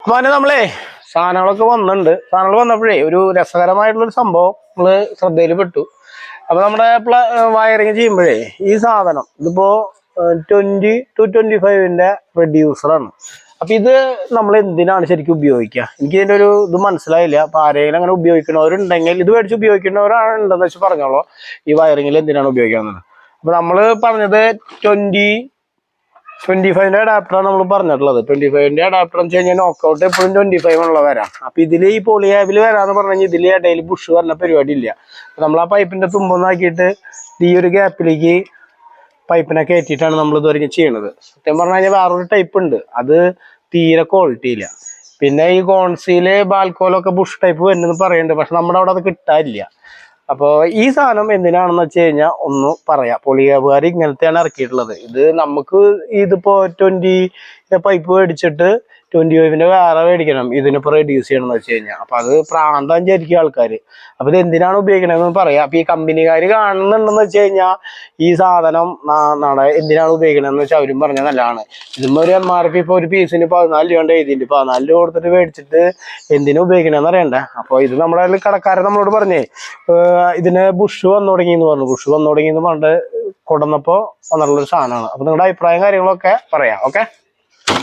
അപ്പൊ അതിന് നമ്മളെ സാധനങ്ങളൊക്കെ വന്നിട്ടുണ്ട്. സാധനങ്ങൾ വന്നപ്പോഴേ ഒരു രസകരമായിട്ടുള്ളൊരു സംഭവം നമ്മള് ശ്രദ്ധയിൽ പെട്ടു. അപ്പൊ നമ്മുടെ വയറിങ് ചെയ്യുമ്പോഴേ ഈ സാധനം ഇതിപ്പോ 20-25 റെഡ്യൂസറാണ്. അപ്പൊ ഇത് നമ്മൾ എന്തിനാണ് ശരിക്കും ഉപയോഗിക്കുക? എനിക്ക് ഇതിന്റെ ഒരു ഇത് മനസ്സിലായില്ല. അപ്പൊ ആരെങ്കിലും അങ്ങനെ ഉപയോഗിക്കുന്നവരുണ്ടെങ്കിൽ ഇത് മേടിച്ച് ഉപയോഗിക്കുന്നവരാണെന്ന് വെച്ച് പറഞ്ഞോളൂ ഈ വയറിങ്ങിൽ എന്തിനാണ് ഉപയോഗിക്കുന്നത്. അപ്പൊ നമ്മള് പറഞ്ഞത് 25 അഡാപ്റ്ററാണ് നമ്മൾ പറഞ്ഞിട്ടുള്ളത്. 25 അഡാപ്റ്റർ എന്ന് വെച്ച് കഴിഞ്ഞാൽ നോക്കൗട്ട് എപ്പോഴും 25 ഉള്ള വരാം. അപ്പൊ ഇതിൽ ഈ പോളിയാബിൽ വരാന്ന് പറഞ്ഞു കഴിഞ്ഞാൽ ഇതിൽ ഇടയിൽ ബുഷ് പറഞ്ഞ പരിപാടി ഇല്ല. നമ്മൾ ആ പൈപ്പിന്റെ തുമ്പൊന്നാക്കിയിട്ട് ഈ ഒരു ഗ്യാപ്പിലേക്ക് പൈപ്പിനെ കയറ്റിയിട്ടാണ് നമ്മൾ ഇതുവരെ ചെയ്യണത്. സത്യം പറഞ്ഞു കഴിഞ്ഞാൽ വേറൊരു ടൈപ്പ് ഉണ്ട്, അത് തീരെ ക്വാളിറ്റി ഇല്ല. പിന്നെ ഈ ഗോൺസിയില് ബാൽക്കോലൊക്കെ ബുഷ് ടൈപ്പ് വരുന്നെന്ന് പറയുന്നുണ്ട്, പക്ഷെ നമ്മുടെ അവിടെ അത് കിട്ടാനില്ല. അപ്പോൾ ഈ സാധനം എന്തിനാണെന്ന് വെച്ച് കഴിഞ്ഞാൽ ഒന്ന് പറയാം. പൊളിയാബുകാർ ഇങ്ങനത്തെയാണ് ഇറക്കിയിട്ടുള്ളത്. ഇത് നമുക്ക് ഇതിപ്പോ 20 പൈപ്പ് മേടിച്ചിട്ട് 25 വേറെ മേടിക്കണം ഇതിനിപ്പോ റെഡ്യൂസ് ചെയ്യണം എന്ന് വെച്ച് കഴിഞ്ഞാൽ. അപ്പൊ അത് പ്രാന്തം വിചാരിക്കും ആൾക്കാര്. അപ്പൊ ഇത് എന്തിനാണ് ഉപയോഗിക്കണമെന്ന് പറയാം. അപ്പൊ ഈ കമ്പനിക്കാര് കാണുന്നുണ്ടെന്ന് വെച്ച് കഴിഞ്ഞാൽ ഈ സാധനം എന്തിനാണ് ഉപയോഗിക്കണമെന്ന് വെച്ചാൽ അവരും പറഞ്ഞാൽ നല്ലതാണ്. ഇതും ഒരു MRP ഇപ്പൊ ഒരു പീസിന് 14 രൂപ എഴുതിയിട്ടുണ്ട്. 14 രൂപ കൊടുത്തിട്ട് മേടിച്ചിട്ട് എന്തിനാ ഉപയോഗിക്കണമെന്ന് അറിയണ്ടേ. അപ്പൊ ഇത് നമ്മുടെ കടക്കാരൻ നമ്മളോട് പറഞ്ഞേ ഇതിന് ബുഷ് വന്നു തുടങ്ങിയെന്ന് പറഞ്ഞു. ബുഷ് വന്നു തുടങ്ങിയെന്ന് പറഞ്ഞിട്ട് കൊടുന്നപ്പോ വന്നിട്ടുള്ളൊരു സാധനമാണ്. അപ്പൊ നിങ്ങളുടെ അഭിപ്രായം കാര്യങ്ങളൊക്കെ പറയാം. ഓക്കെ.